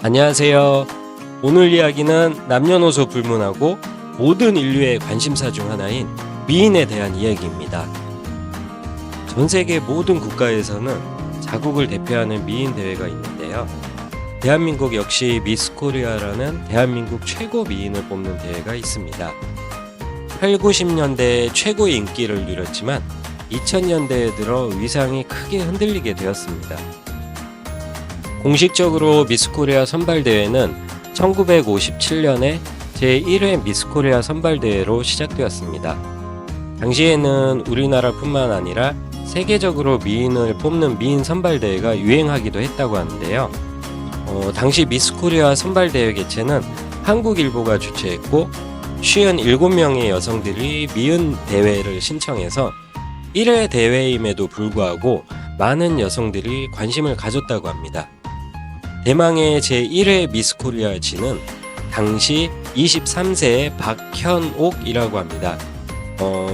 안녕하세요. 오늘 이야기는 남녀노소 불문하고 모든 인류의 관심사 중 하나인 미인에 대한 이야기입니다. 전 세계 모든 국가에서는 자국을 대표하는 미인 대회가 있는데요. 대한민국 역시 미스 코리아라는 대한민국 최고 미인을 뽑는 대회가 있습니다. 8, 90년대에 최고의 인기를 누렸지만 2000년대에 들어 위상이 크게 흔들리게 되었습니다. 공식적으로 미스코리아 선발대회는 1957년에 제1회 미스코리아 선발대회로 시작되었습니다. 당시에는 우리나라뿐만 아니라 세계적으로 미인을 뽑는 미인 선발대회가 유행하기도 했다고 하는데요. 당시 미스코리아 선발대회 개최는 한국일보가 주최했고 57명의 여성들이 미인 대회를 신청해서 1회 대회임에도 불구하고 많은 여성들이 관심을 가졌다고 합니다. 대망의 제1회 미스코리아 진은 당시 23세의 박현옥이라고 합니다.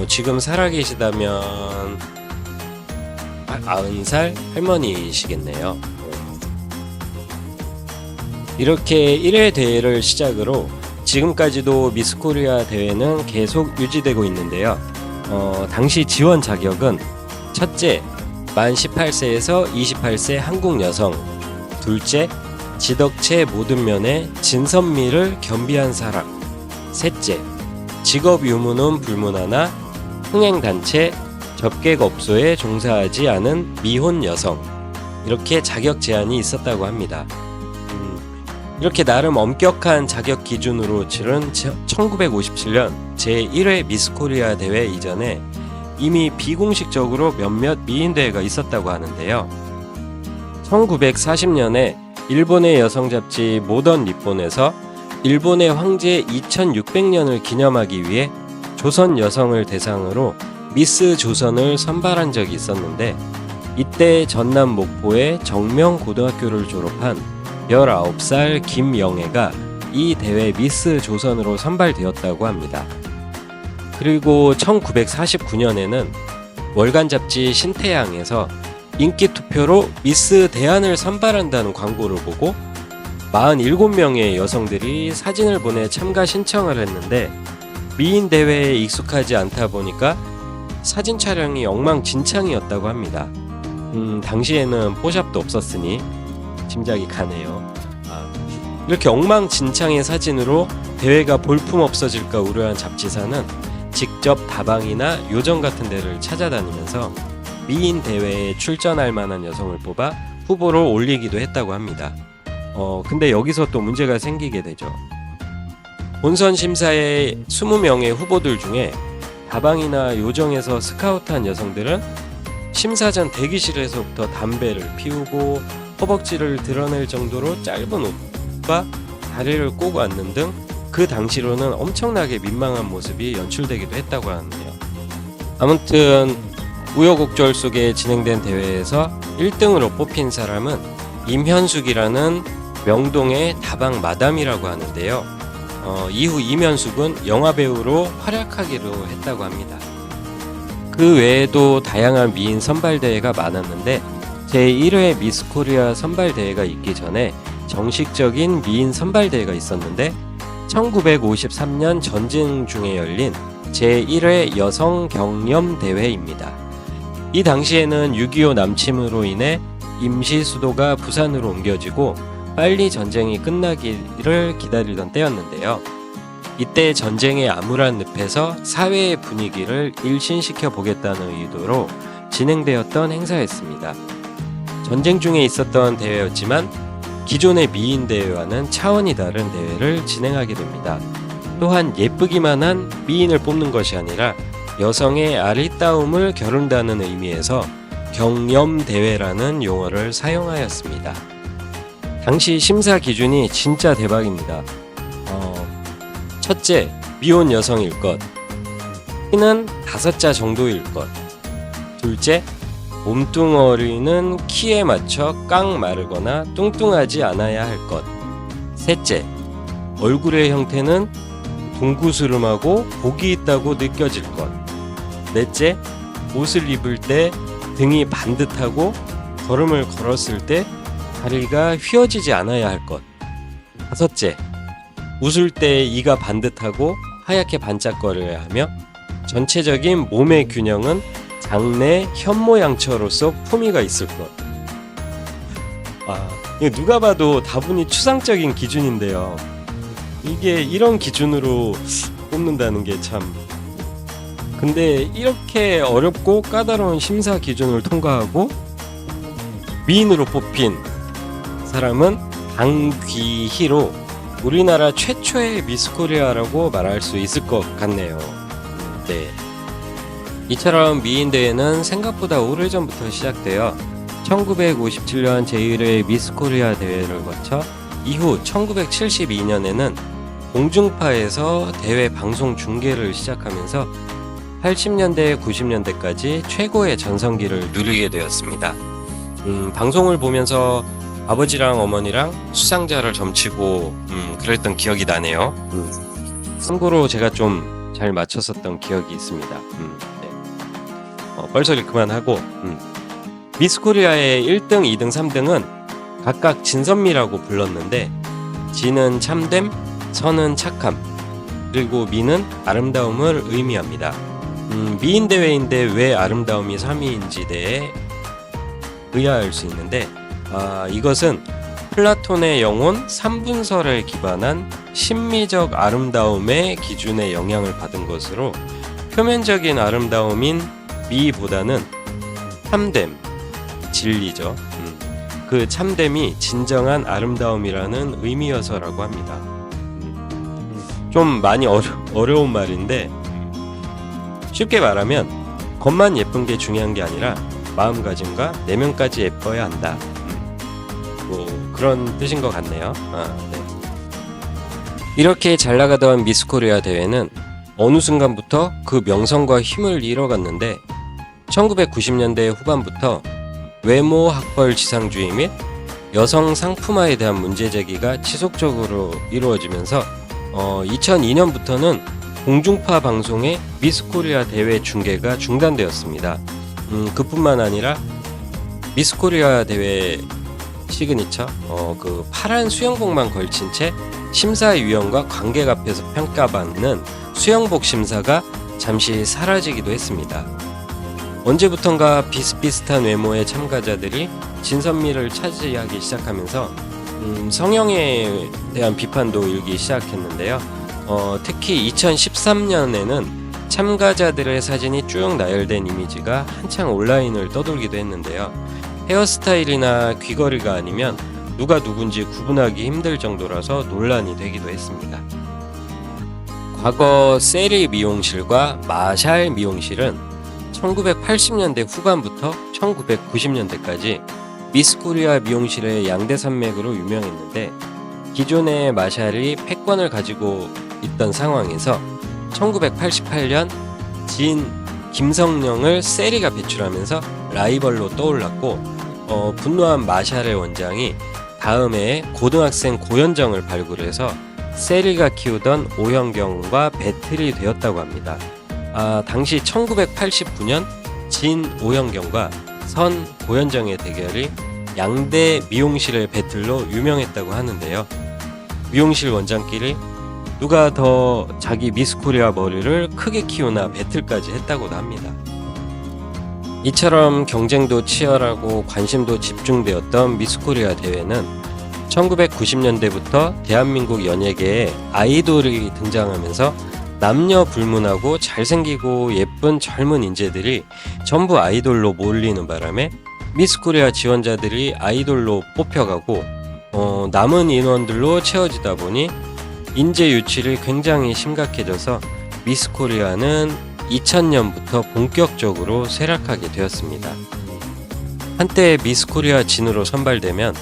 지금 살아계시다면 90살 할머니시겠네요. 이렇게 1회 대회를 시작으로 지금까지도 미스코리아 대회는 계속 유지되고 있는데요. 당시 지원 자격은 첫째, 만 18세에서 28세 한국 여성, 둘째, 지덕체 모든 면에 진선미를 겸비한 사람, 셋째, 직업 유무는 불문하나 흥행단체, 접객업소에 종사하지 않은 미혼 여성, 이렇게 자격 제한이 있었다고 합니다. 이렇게 나름 엄격한 자격 기준으로 치른 1957년 제1회 미스코리아 대회 이전에 이미 비공식적으로 몇몇 미인 대회가 있었다고 하는데요. 1940년에 일본의 여성 잡지 모던 니폰에서 일본의 황제 2600년을 기념하기 위해 조선 여성을 대상으로 미스 조선을 선발한 적이 있었는데, 이때 전남 목포의 정명고등학교를 졸업한 19살 김영애가 이 대회 미스 조선으로 선발되었다고 합니다. 그리고 1949년에는 월간 잡지 신태양에서 인기 투표로 미스 대한을 선발한다는 광고를 보고 47명의 여성들이 사진을 보내 참가 신청을 했는데, 미인 대회에 익숙하지 않다 보니까 사진 촬영이 엉망진창이었다고 합니다. 당시에는 포샵도 없었으니 짐작이 가네요. 이렇게 엉망진창의 사진으로 대회가 볼품없어질까 우려한 잡지사는 직접 다방이나 요정 같은 데를 찾아다니면서 미인 대회에 출전할 만한 여성을 뽑아 후보로 올리기도 했다고 합니다. 근데 여기서 또 문제가 생기게 되죠. 본선 심사의 20명의 후보들 중에 다방이나 요정에서 스카우트한 여성들은 심사 전 대기실에서부터 담배를 피우고 허벅지를 드러낼 정도로 짧은 옷과 다리를 꼬고 앉는 등 그 당시로는 엄청나게 민망한 모습이 연출되기도 했다고 하네요. 아무튼 우여곡절 속에 진행된 대회에서 1등으로 뽑힌 사람은 임현숙이라는 명동의 다방 마담이라고 하는데요. 이후 임현숙은 영화배우로 활약하기로 했다고 합니다. 그 외에도 다양한 미인 선발대회가 많았는데 제1회 미스코리아 선발대회가 있기 전에 정식적인 미인 선발대회가 있었는데 1953년 전쟁 중에 열린 제1회 여성경연대회입니다. 이 당시에는 6.25 남침으로 인해 임시 수도가 부산으로 옮겨지고 빨리 전쟁이 끝나기를 기다리던 때였는데요. 이때 전쟁의 암울한 늪에서 사회의 분위기를 일신시켜 보겠다는 의도로 진행되었던 행사였습니다. 전쟁 중에 있었던 대회였지만 기존의 미인 대회와는 차원이 다른 대회를 진행하게 됩니다. 또한 예쁘기만 한 미인을 뽑는 것이 아니라 여성의 아리따움을 겨룬다는 의미에서 경연대회라는 용어를 사용하였습니다. 당시 심사 기준이 진짜 대박입니다. 첫째, 미혼 여성일 것. 키는 5자 정도일 것. 둘째, 몸뚱어리는 키에 맞춰 깡 마르거나 뚱뚱하지 않아야 할 것. 셋째, 얼굴의 형태는 동구스름하고 복이 있다고 느껴질 것. 넷째, 옷을 입을 때 등이 반듯하고 걸음을 걸었을 때 다리가 휘어지지 않아야 할 것. 5째, 웃을 때 이가 반듯하고 하얗게 반짝거려야 하며 전체적인 몸의 균형은 장내 현모양처로서 품위가 있을 것. 이거 누가 봐도 다분히 추상적인 기준인데요. 이게 이런 기준으로 뽑는다는 게 참. 근데 이렇게 어렵고 까다로운 심사 기준을 통과하고 미인으로 뽑힌 사람은 강귀희로 우리나라 최초의 미스코리아라고 말할 수 있을 것 같네요. 네. 이처럼 미인 대회는 생각보다 오래전부터 시작되어 1957년 제1회 미스코리아 대회를 거쳐 이후 1972년에는 공중파에서 대회 방송 중계를 시작하면서 80년대, 90년대까지 최고의 전성기를 누리게 되었습니다. 방송을 보면서 아버지랑 어머니랑 수상자를 점치고 그랬던 기억이 나네요. 참고로 제가 좀 잘 맞췄었던 기억이 있습니다. 네. 뻘소리 그만하고 미스코리아의 1등, 2등, 3등은 각각 진선미라고 불렀는데 진은 참됨, 선은 착함, 그리고 미는 아름다움을 의미합니다. 미인 대회인데 왜 아름다움이 3위인지 대해 의아할 수 있는데 이것은 플라톤의 영혼 3분설에 기반한 심미적 아름다움의 기준에 영향을 받은 것으로 표면적인 아름다움인 미보다는 참됨, 진리죠. 그 참됨이 진정한 아름다움이라는 의미여서라고 합니다. 좀 많이 어려운 말인데 쉽게 말하면 겉만 예쁜 게 중요한 게 아니라 마음가짐과 내면까지 예뻐야 한다. 뭐 그런 뜻인 것 같네요. 네. 이렇게 잘 나가던 미스코리아 대회는 어느 순간부터 그 명성과 힘을 잃어갔는데 1990년대 후반부터 외모 학벌 지상주의 및 여성 상품화에 대한 문제 제기가 지속적으로 이루어지면서 2002년부터는 공중파 방송의 미스코리아 대회 중계가 중단되었습니다. 그뿐만 아니라 미스코리아 대회 시그니처 그 파란 수영복만 걸친 채 심사위원과 관객 앞에서 평가받는 수영복 심사가 잠시 사라지기도 했습니다. 언제부턴가 비슷비슷한 외모의 참가자들이 진선미를 차지하기 시작하면서 성형에 대한 비판도 일기 시작했는데요. 특히 2013년에는 참가자들의 사진이 쭉 나열된 이미지가 한창 온라인을 떠돌기도 했는데요. 헤어스타일이나 귀걸이가 아니면 누가 누군지 구분하기 힘들 정도라서 논란이 되기도 했습니다. 과거 세리 미용실과 마샬 미용실은 1980년대 후반부터 1990년대까지 미스코리아 미용실의 양대 산맥으로 유명했는데 기존의 마샬이 패권을 가지고 있던 상황에서 1988년 진 김성령을 세리가 배출하면서 라이벌로 떠올랐고 분노한 마샬의 원장이 다음해 고등학생 고현정을 발굴해서 세리가 키우던 오현경과 배틀이 되었다고 합니다. 당시 1989년 진 오현경과 선 고현정의 대결이 양대 미용실의 배틀로 유명했다고 하는데요. 미용실 원장끼리 누가 더 자기 미스코리아 머리를 크게 키우나 배틀까지 했다고도 합니다. 이처럼 경쟁도 치열하고 관심도 집중되었던 미스코리아 대회는 1990년대부터 대한민국 연예계에 아이돌이 등장하면서 남녀 불문하고 잘생기고 예쁜 젊은 인재들이 전부 아이돌로 몰리는 바람에 미스코리아 지원자들이 아이돌로 뽑혀가고 남은 인원들로 채워지다 보니 인재 유출이 굉장히 심각해져서 미스코리아는 2000년부터 본격적으로 쇠락하게 되었습니다. 한때 미스코리아 진으로 선발되면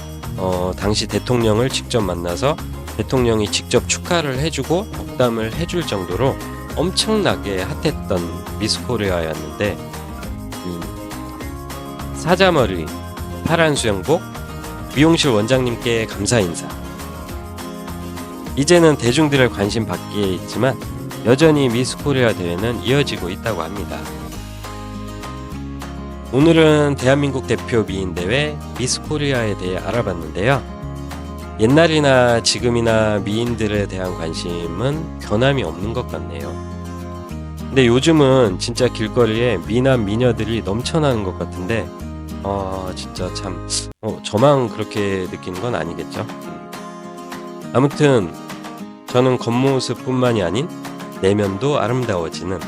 당시 대통령을 직접 만나서 대통령이 직접 축하를 해주고 덕담을 해줄 정도로 엄청나게 핫했던 미스코리아였는데 사자머리, 파란 수영복, 미용실 원장님께 감사 인사. 이제는 대중들의 관심 받기에 있지만 여전히 미스코리아 대회는 이어지고 있다고 합니다. 오늘은 대한민국 대표 미인 대회 미스코리아에 대해 알아봤는데요. 옛날이나 지금이나 미인들에 대한 관심은 변함이 없는 것 같네요. 근데 요즘은 진짜 길거리에 미남 미녀들이 넘쳐나는 것 같은데 진짜 참 저만 그렇게 느끼는 건 아니겠죠. 아무튼 저는 겉모습뿐만이 아닌 내면도 아름다워지는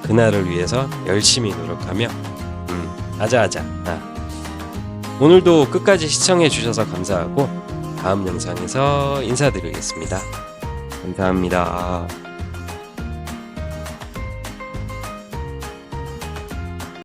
그날을 위해서 열심히 노력하며 아자아자 오늘도 끝까지 시청해 주셔서 감사하고 다음 영상에서 인사드리겠습니다. 감사합니다.